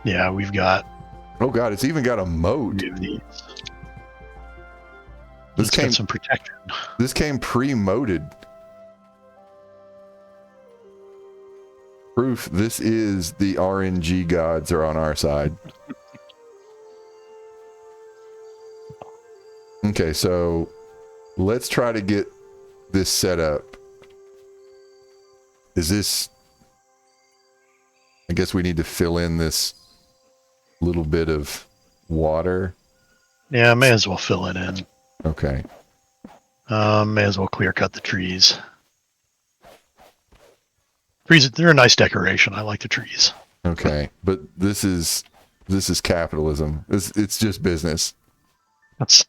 Yeah, we've got Oh god, it's even got a moat. three of these. This It's came got some protection. this came pre-moated. Proof this is the RNG gods are on our side. Okay, so let's try to get this set up. Is this... I guess we need to fill in this little bit of water. Yeah, may as well fill it in. Okay. May as well clear cut the trees. Trees, they're a nice decoration. I like the trees. Okay, but this is capitalism. It's just business. That's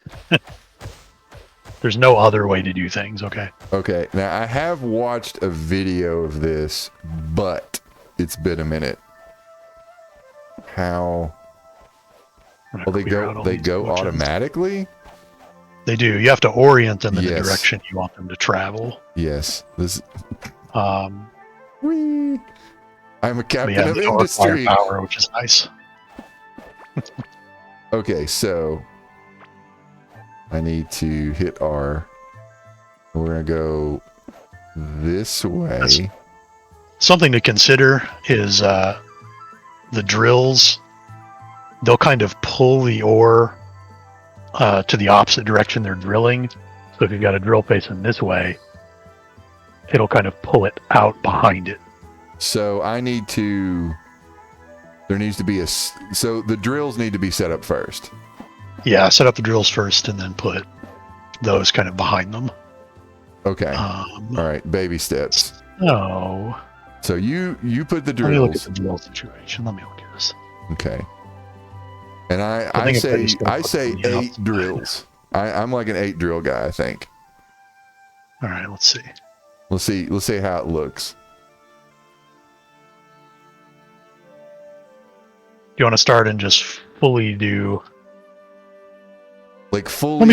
there's no other way to do things, okay? Okay, now I have watched a video of this, but it's been a minute. How? Well, they go automatically? They do. You have to orient them in the Yes. direction you want them to travel. Yes. This. We I'm a captain have of the industry. power, which is nice. Okay, so I need to hit R. We're gonna go this way. Something to consider is the drills. They'll kind of pull the ore to the opposite direction they're drilling. So if you've got a drill facing this way, it'll kind of pull it out behind it. So I need to. There needs to be so the drills need to be set up first. Yeah, set up the drills first and then put those kind of behind them. Okay. All right. Baby steps. No. So you put the Let me look at drills. the drill situation. Let me look at this. Okay. And I think if say just gonna I put say them, you know, 8 drills. I'm like an 8 drill guy, I think. All right, let's see. Let's see how it looks. Do you want to start and just fully do? Like fully.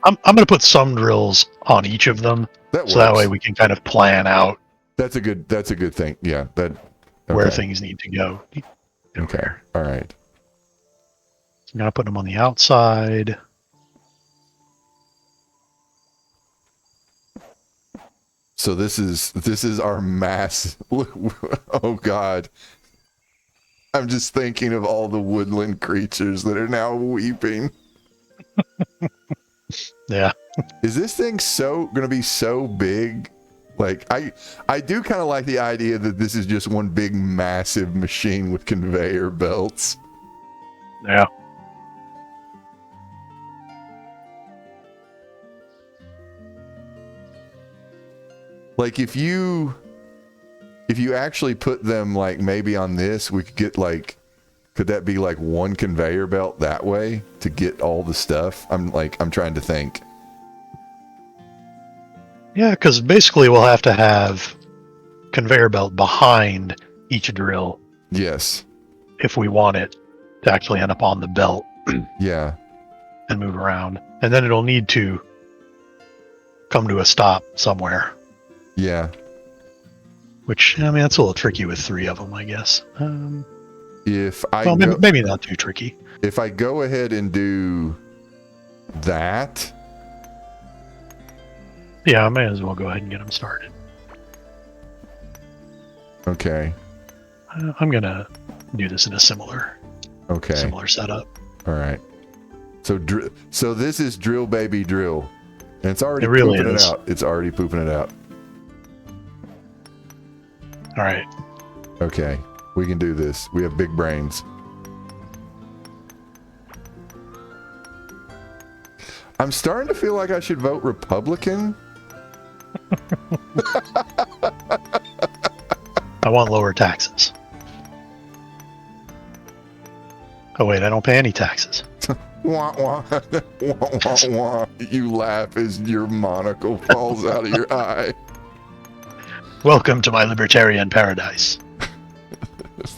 I'm going to put some drills on each of them, That so that works. way we can kind of plan out That's a good thing. Yeah. That. where Okay. things need to go. Okay. All right. I'm going to put them on the outside. So this is our mass. Oh God. I'm just thinking of all the woodland creatures that are now weeping. Yeah. Is this thing going to be so big? Like I do kind of like the idea that this is just one big massive machine with conveyor belts. Yeah. Like if you actually put them like maybe on this, we could get like, could that be like one conveyor belt that way to get all the stuff? I'm trying to think. Yeah, because basically we'll have to have conveyor belt behind each drill Yes. if we want it to actually end up on the belt Yeah. and move around. And then it'll need to come to a stop somewhere. Yeah. Which, I mean, that's a little tricky with 3 of them, I guess. If I Well, go, maybe not too tricky. if I go ahead and do that, Yeah, I may as well go ahead and get them started. okay. I'm going to do this in a similar setup. All right. So this is drill baby drill, and it's already It really pooping is. it out. It's already pooping it out. All right. Okay, we can do this. We have big brains. I'm starting to feel like I should vote Republican. I want lower taxes. Oh, wait, I don't pay any taxes. Wah, wah, wah, wah, wah. You laugh as your monocle falls out of your eye. Welcome to my libertarian paradise.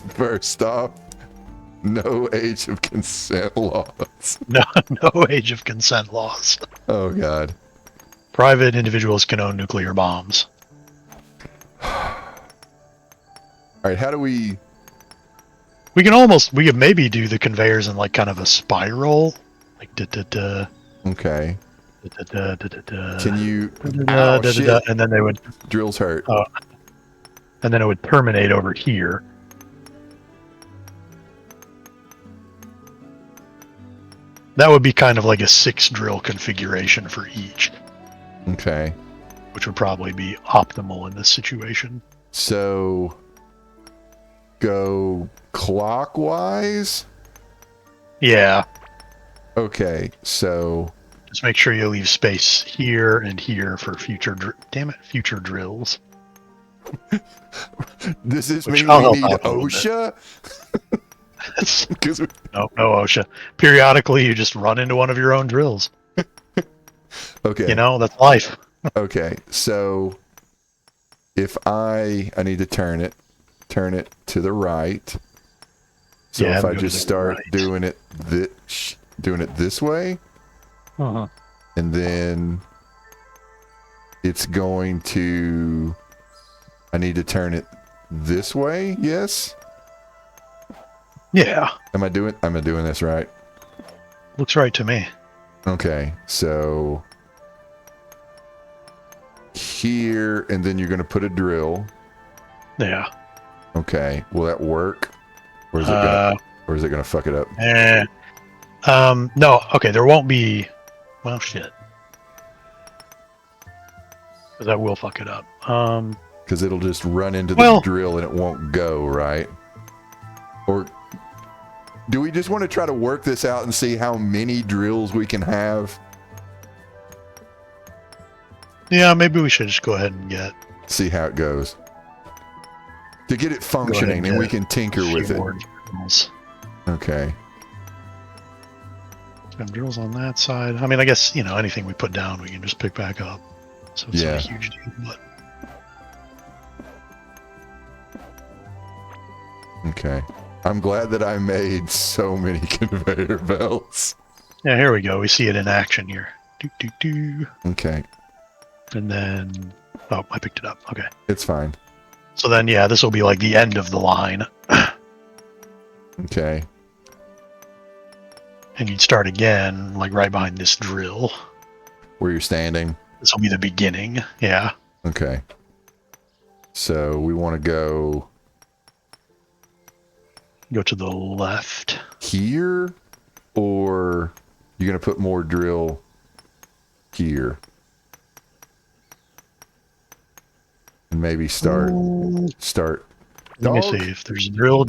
First off, no age of consent laws. No age of consent laws. Oh, God. Private individuals can own nuclear bombs. All right, how do we... We could maybe do the conveyors in like kind of a spiral, like da da da Okay. da da da da da. Can you? Da, Ow, da, da, da, shit. and then they would, Drills hurt. and then it would terminate over here. That would be kind of like a 6 drill configuration for each, Okay. which would probably be optimal in this situation. So go clockwise. Yeah, Okay. So just make sure you leave space here and here for future. Future drills. does this Which mean I'll we help need out a little bit. OSHA? 'Cause No OSHA. Periodically, you just run into one of your own drills. okay. You know, that's life. Okay. So if I need to turn it to the right. So Yeah, if I go to just the start right. doing it this way, Uh-huh. and then it's going to, I need to turn it this way. Yes. Yeah, Am I doing this right? looks right to me. Okay. So here, and then you're going to put a drill. Yeah. Okay. Will that work? Or is it gonna fuck it up? No. Okay, there won't be. Well, shit. Because that will fuck it up. Because it'll just run into the drill and it won't go, right? Or do we just want to try to work this out and see how many drills we can have? Yeah, maybe we should just go ahead and get. See how it goes. To get it functioning, and we can tinker with it. Drills. Okay. Have drills on that side. I mean, I guess, anything we put down, we can just pick back up. So it's not a huge deal, but. Okay. I'm glad that I made so many conveyor belts. Yeah, here we go. We see it in action here. Do. Okay. And then. Oh, I picked it up. Okay. It's fine. So then, yeah, this will be like the end of the line. Okay. And you'd start again, like right behind this drill. Where you're standing? This will be the beginning. Yeah. Okay. So we want to go to the left. Here? Or you're going to put more drill here? And maybe start. Let me see if there's drill.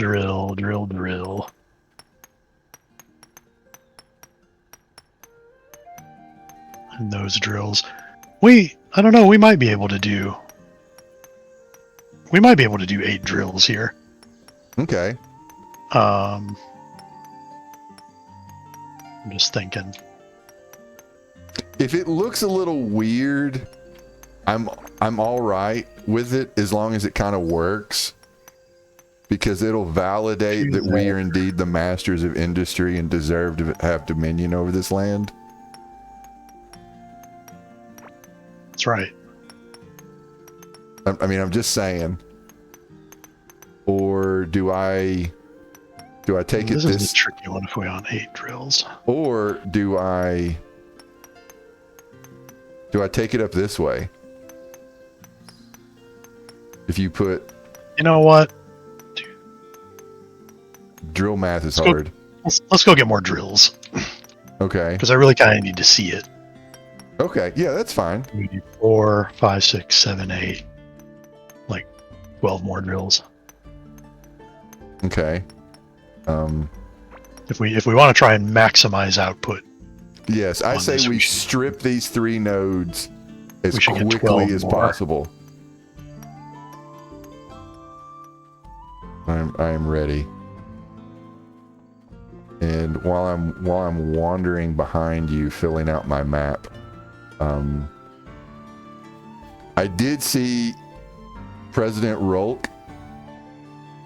And those drills. I don't know, we might be able to do 8 drills here. Okay. I'm just thinking. If it looks a little weird, I'm all right with it as long as it kind of works, because it'll validate that we are indeed the masters of industry and deserve to have dominion over this land. That's right. I mean, I'm just saying. Or do I take this is the tricky one if we on 8 drills. Or do I take it up this way? If you put... You know what? Drill math is hard. Let's go get more drills. Okay. Because I really kind of need to see it. Okay, yeah, that's fine. We do 4, 5, 6, 7, 8. Like 12 more drills. Okay. If we want to try and maximize output. Yes, I say we strip these 3 nodes as quickly as possible. I am ready. And while I'm wandering behind you, filling out my map, I did see President Rolk.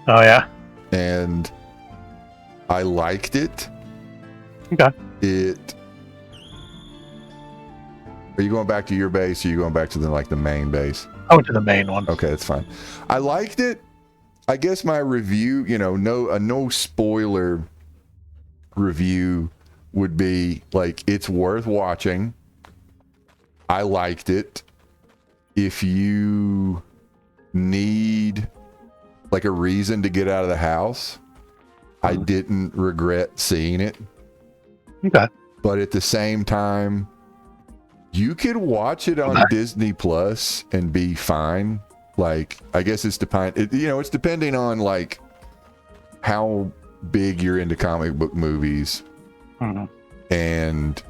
Oh yeah. And I liked it. Okay. Are you going back to your base, or are you going back to the main base? I went to the main one. Okay, that's fine. I liked it. I guess my review, no spoiler review would be like, it's worth watching. I liked it. If you need like a reason to get out of the house, I didn't regret seeing it. Okay. But at the same time, you could watch it on Disney Plus and be fine. Like, I guess it's it's depending on like how big you're into comic book movies, and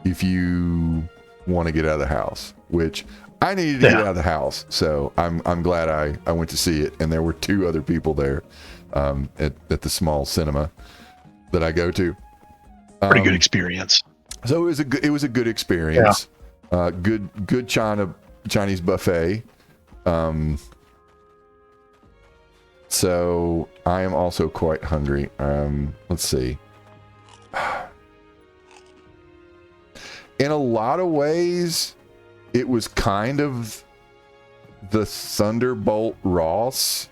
if you want to get out of the house, which I needed to get out of the house, so I'm glad I went to see it, and there were 2 other people there at the small cinema that I go to. Pretty good experience. So it was a good experience. Good Chinese buffet. So I am also quite hungry. Let's see. In a lot of ways, it was kind of the Thunderbolt Ross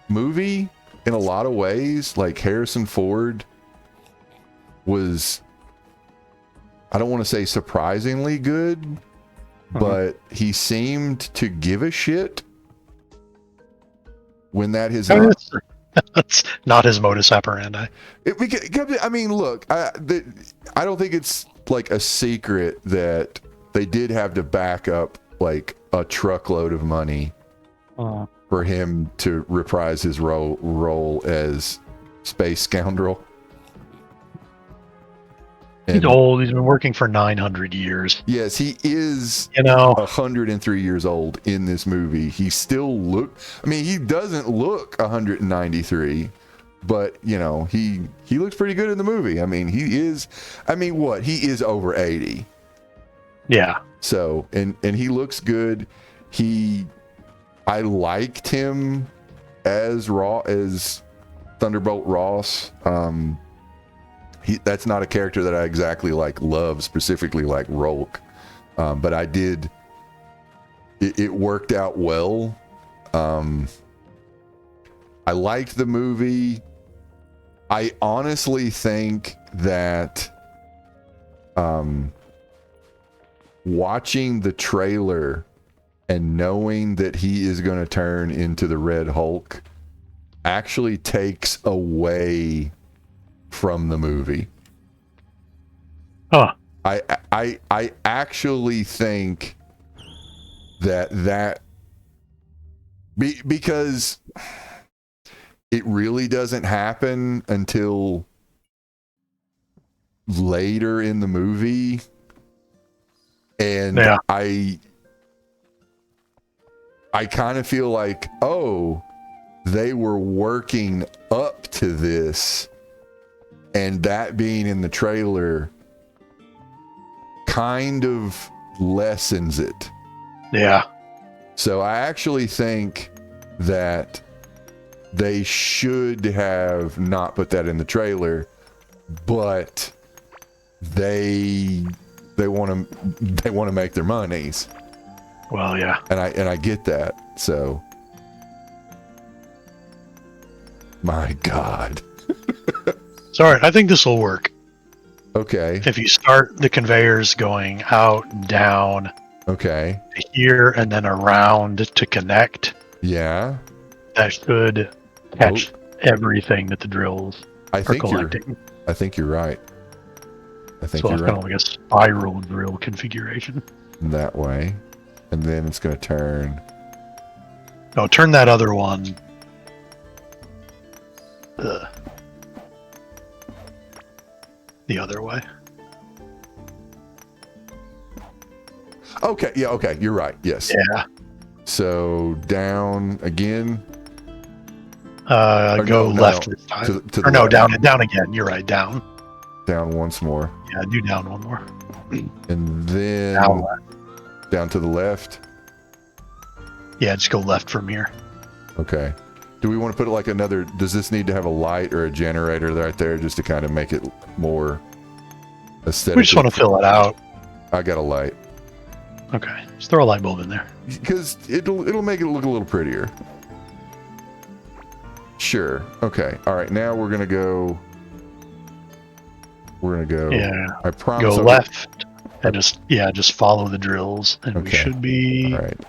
movie. In a lot of ways, like Harrison Ford was, I don't want to say surprisingly good, but he seemed to give a shit when that is not. That's not his modus operandi. I mean, look, I don't think it's like a secret that they did have to back up like a truckload of money for him to reprise his role as Space Scoundrel. He's old. He's been working for 900 years. Yes, he is, 103 years old in this movie. He still he doesn't look 193, but he looks pretty good in the movie. I mean, he is over 80. Yeah. So, and he looks good. I liked him as Thunderbolt Ross. That's not a character that I exactly love, specifically like Rolk, but I did. It worked out well. I liked the movie. I honestly think that watching the trailer and knowing that he is going to turn into the Red Hulk actually takes away from the movie. I actually think that because it really doesn't happen until later in the movie, and I kind of feel like, they were working up to this, and that being in the trailer kind of lessens it. Yeah. So I actually think that they should have not put that in the trailer, but they want to make their monies. Well, yeah. And I get that. So my God. Sorry, I think this will work. Okay. If you start the conveyors going out, down, okay, to here, and then around to connect, yeah, that should catch everything that the drills are collecting. I think you're right. I think so you're it's right. kind of like a spiral drill configuration. That way. And then it's going to turn. No, turn that other one. The other way. Okay. Yeah. Okay. You're right. Yes. Yeah. So down again. Go left this time. To or no, left. down again. You're right. Down. Down once more. Yeah, do down one more. And then down to the left. Yeah, just go left from here. Okay. Do we want to put it like another? Does this need to have a light or a generator right there just to kind of make it more aesthetic? We just want to fill it out. I got a light. Okay, just throw a light bulb in there. Because it'll make it look a little prettier. Sure. Okay. All right. Now we're gonna go. Yeah. I Go promise. left and just follow the drills, and we Okay. should be All right.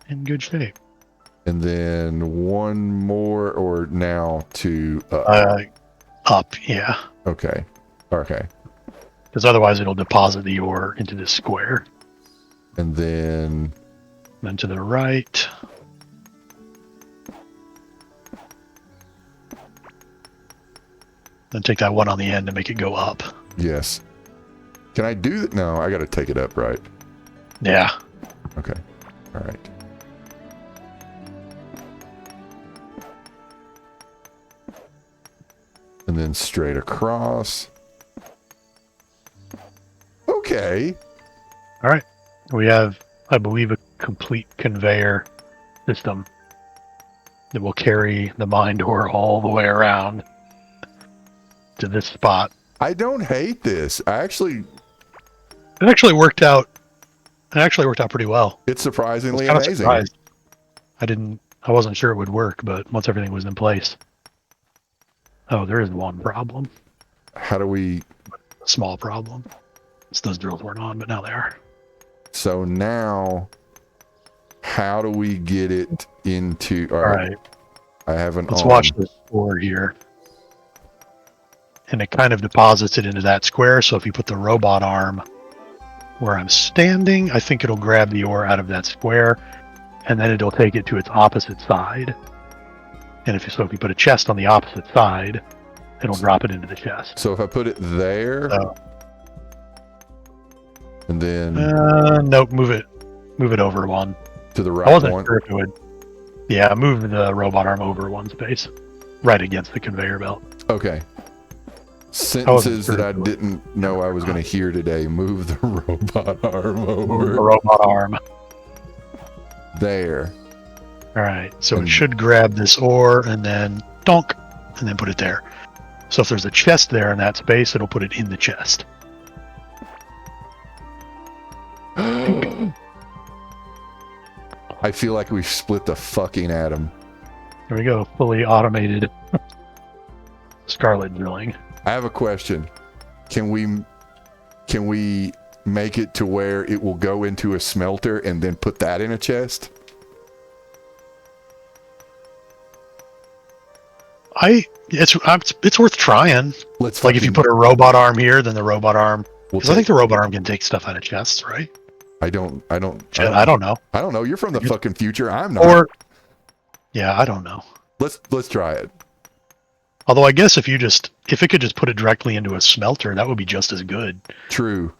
in good shape. And then one more, or now to Up, yeah. Okay. Okay. Because otherwise it'll deposit the ore into this square. And then Then to the right. Then take that one on the end and make it go up. yes. Can I do that? No, I got to take it up, right? Yeah. Okay. All right. And then straight across. Okay. All right. We have, I believe, a complete conveyor system that will carry the mine ore all the way around to this spot. I don't hate this. It actually worked out. It actually worked out pretty well. It's I was surprisingly kind of amazing. surprised. I wasn't sure it would work, but once everything was in place. Oh, there is one problem. How do we? A small problem. It's those drills weren't on, but now they are. So now, how do we get it into? All right. I haven't. Let's watch this ore here. And it kind of deposits it into that square. So if you put the robot arm where I'm standing, I think it'll grab the ore out of that square, and then it'll take it to its opposite side. And if you put a chest on the opposite side, it'll drop it into the chest. So if I put it there, and then nope, move it over one. to the right I wasn't one. sure if it would. Yeah, move the robot arm over one space, right against the conveyor belt. Okay. Sentences sure that I if it would. didn't know I was going to hear today. Move the robot arm Move the over robot arm. there. All right, so And- it should grab this ore and then donk, and then put it there. So if there's a chest there in that space, it'll put it in the chest. I feel like we've split the fucking atom. There we go, fully automated scarlet drilling. I have a question. Can we make it to where it will go into a smelter and then put that in a chest? It's worth trying. Let's Like if you put a robot arm here, then the robot arm. Because I think the robot arm can take stuff out of chests, right? I don't I don't know. I don't know. You're from the fucking future. I'm not. Or yeah, I don't know. Let's try it. Although I guess if it could just put it directly into a smelter, that would be just as good. True.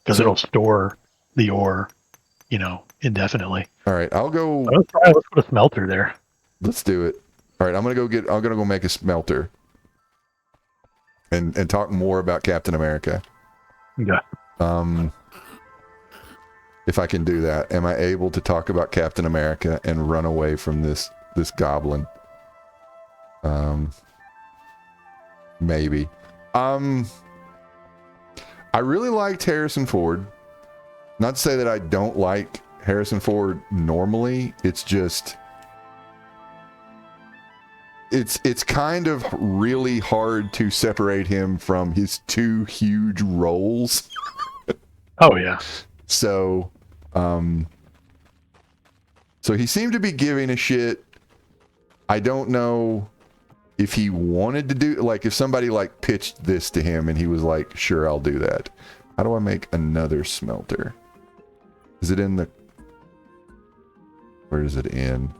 Because So- it'll store the ore, indefinitely. All right, I'll go. Let's put a smelter there. Let's do it. All right, I'm gonna go make a smelter. And talk more about Captain America. Yeah. If I can do that, am I able to talk about Captain America and run away from this goblin? Maybe. I really liked Harrison Ford. Not to say that I don't like Harrison Ford normally. It's just it's kind of really hard to separate him from his two huge roles. Oh yeah. So he seemed to be giving a shit. I don't know if he wanted to do, like, if somebody like pitched this to him and he was like, sure, I'll do that. How do I make another smelter? Is it in the, where is it in?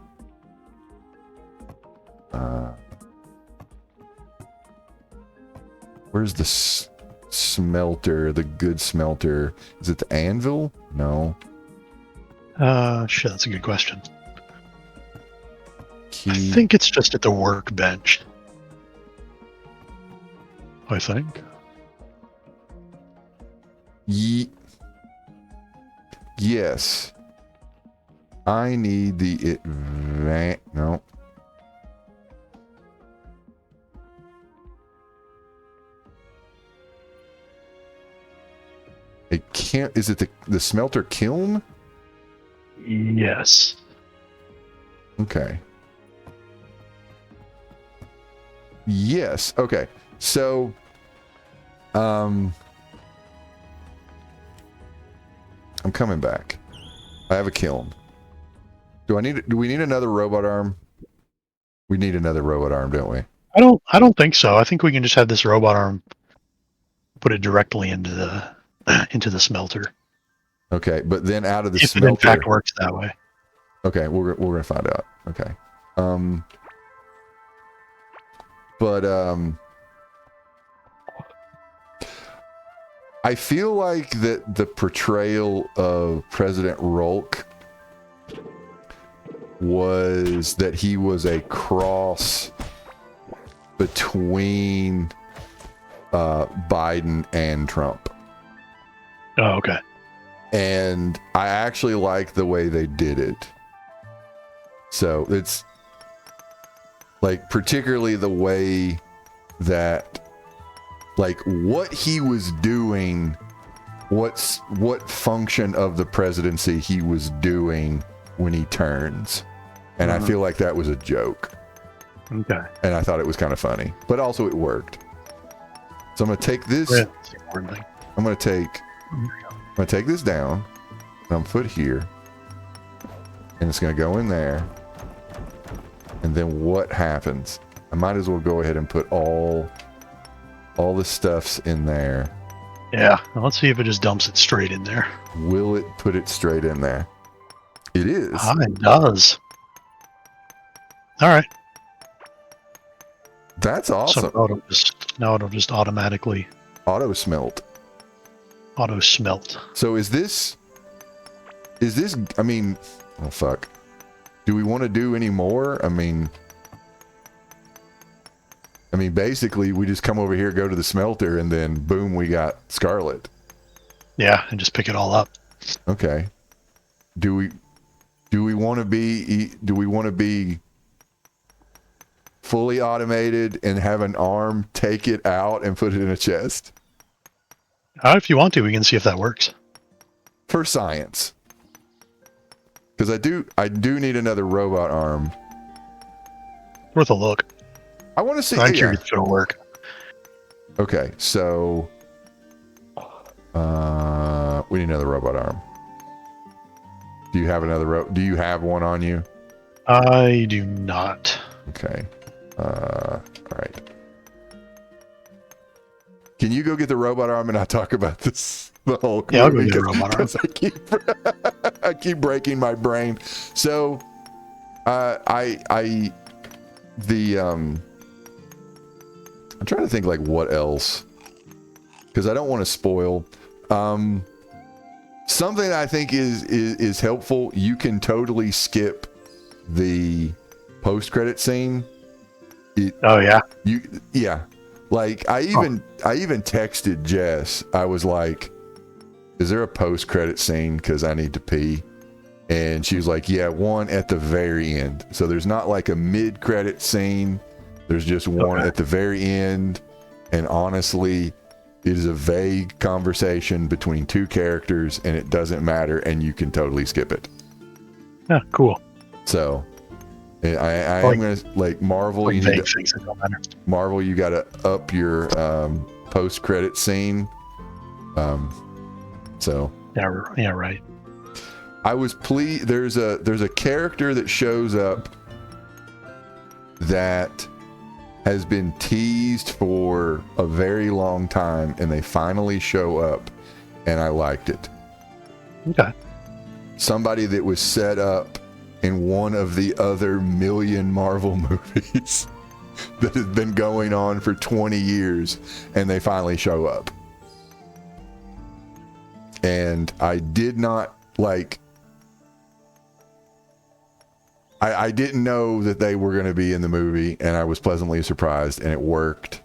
Where's the smelter, the good smelter? Is it the anvil? No. Shit, that's a good question. Key. I think it's just at the workbench. I think. Yes. I need the no. It can't. Is it the smelter kiln? Yes. Okay. Yes. Okay. So, I'm coming back. I have a kiln. Do we need another robot arm? We need another robot arm, don't we? I don't think so. I think we can just have this robot arm put it directly into the into the smelter. Okay, but then out of the If smelter, it in fact works that way. okay, we're gonna find out. Okay, but I feel like that the portrayal of President Rolk was that he was a cross between Biden and Trump. Oh, okay. And I actually like the way they did it. So it's like particularly the way that like what he was doing, what function of the presidency he was doing when he turns. And I feel like that was a joke. Okay. And I thought it was kind of funny, but also it worked. So I'm going to take this. Yeah, that's the important thing. I'm going to take this down. And I'm going to put here. And it's going to go in there. And then what happens? I might as well go ahead and put all the stuffs in there. Yeah. Well, let's see if it just dumps it straight in there. Will it put it straight in there? It is. It does. All right. That's awesome. So now it'll just automatically auto smelt. So is this, I mean, oh fuck. Do we want to do any more? I mean, basically we just come over here, go to the smelter, and then boom, we got Scarlet. Yeah, and just pick it all up. Okay. Do we want to be fully automated and have an arm take it out and put it in a chest? If you want to, we can see if that works. For science. Because I do need another robot arm. Worth a look. I want to see. I'm curious if it'll work. Okay, so we need another robot arm. Do you have another do you have one on you? I do not. Okay. All right. Can you go get the robot arm and I'll talk about this the whole Yeah, I'll go get the robot arm. I keep breaking my brain. So I'm trying to think like what else, because I don't want to spoil. Something I think is helpful. You can totally skip the post-credit scene. Oh yeah. Like I even texted Jess. I was like, "Is there a post-credit scene? Because I need to pee." And she was like, "Yeah, one at the very end." So there's not like a mid-credit scene. There's just one at the very end. And honestly, it is a vague conversation between two characters, and it doesn't matter, and you can totally skip it. Yeah, cool. So I am gonna like Marvel. Like you vague need things that don't matter. Marvel. You got to up your post-credit scene. So Yeah, right. I was pleased. There's a character that shows up that has been teased for a very long time, and they finally show up, and I liked it. Okay. Somebody that was set up in one of the other million Marvel movies that has been going on for 20 years, and they finally show up. And I did not like... I didn't know that they were going to be in the movie, and I was pleasantly surprised, and it worked.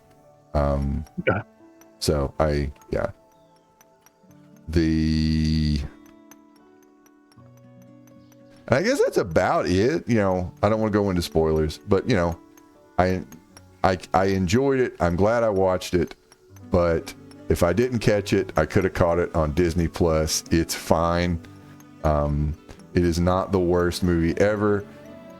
Okay. So and I guess that's about it. You know, I don't want to go into spoilers, but you know, I enjoyed it. I'm glad I watched it, but if I didn't catch it, I could have caught it on Disney Plus. It's fine. It is not the worst movie ever.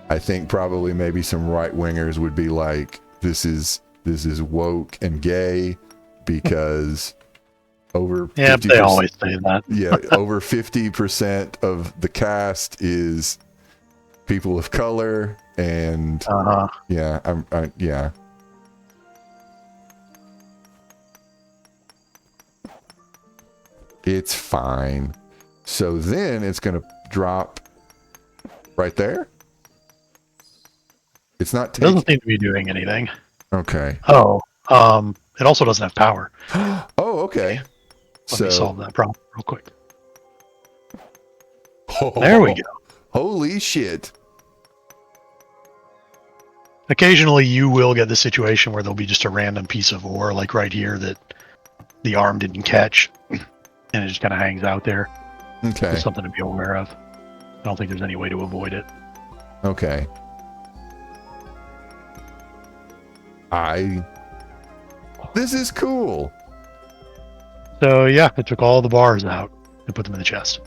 I think probably maybe some right wingers would be like, this is this is woke and gay because over Yeah, 50%, they always say that. yeah, over 50% of the cast is people of color, and yeah, yeah. It's fine. So then it's going to drop right there. It's not It doesn't taking. seem to be doing anything. Okay. Oh, it also doesn't have power. Oh, okay. Let me solve that problem real quick. Oh, There we go. Holy shit. Occasionally, you will get the situation where there'll be just a random piece of ore, like right here, that the arm didn't catch, and it just kind of hangs out there. Okay. Just something to be aware of. I don't think there's any way to avoid it. Okay. This is cool. So yeah, I took all the bars out and put them in the chest.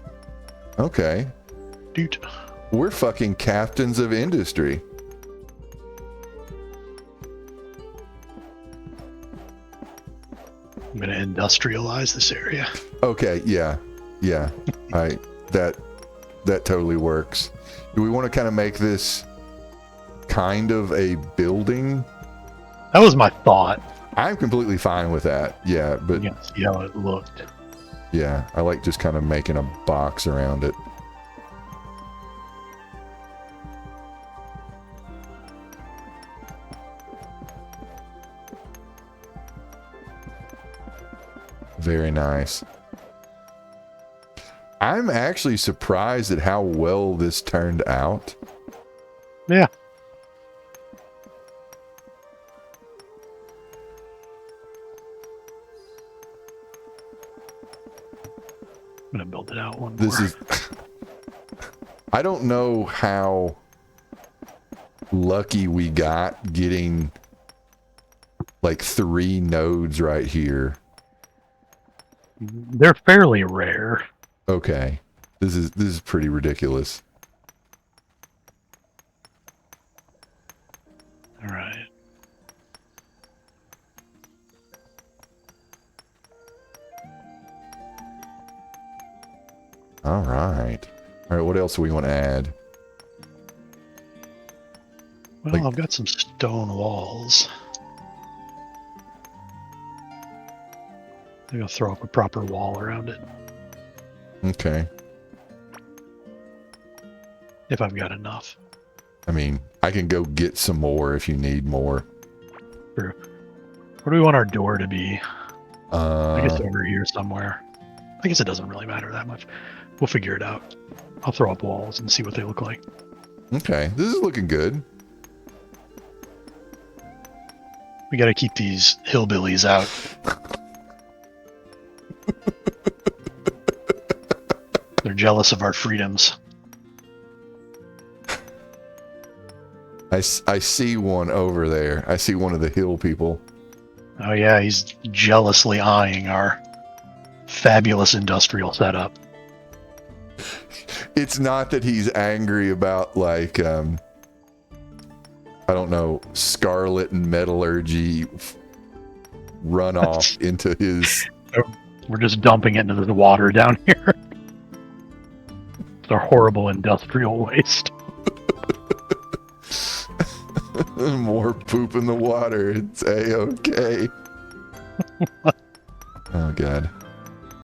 Okay. Dude. We're fucking captains of industry. I'm gonna industrialize this area. Okay, yeah. That totally works. Do we want to kind of make this kind of a building? That was my thought. I'm completely fine with that. Yeah, but You can see how it looked. yeah, I like just kind of making a box around it. Very nice. I'm actually surprised at how well this turned out. Yeah. I'm gonna build it out one This more. is I don't know how lucky we got getting like 3 nodes right here. They're fairly rare. Okay. This is pretty ridiculous. All right. All right. All right, what else do we want to add? Well, Like- I've got some stone walls. I'm gonna throw up a proper wall around it Okay. if I've got enough. I mean, I can go get some more if you need more. Where do we want our door to be? I guess Uh, over here somewhere. I guess it doesn't really matter that much. We'll figure it out. I'll throw up walls and see what they look like. okay. This is looking good. We got to keep these hillbillies out. They're jealous of our freedoms. I see one over there. I see one of the hill people. Oh yeah, he's jealously eyeing our fabulous industrial setup. It's not that he's angry about like I don't know, scarlet and metallurgy runoff into his. We're just dumping it into the water down here. It's a horrible industrial waste. More poop in the water. It's A-okay. Oh god.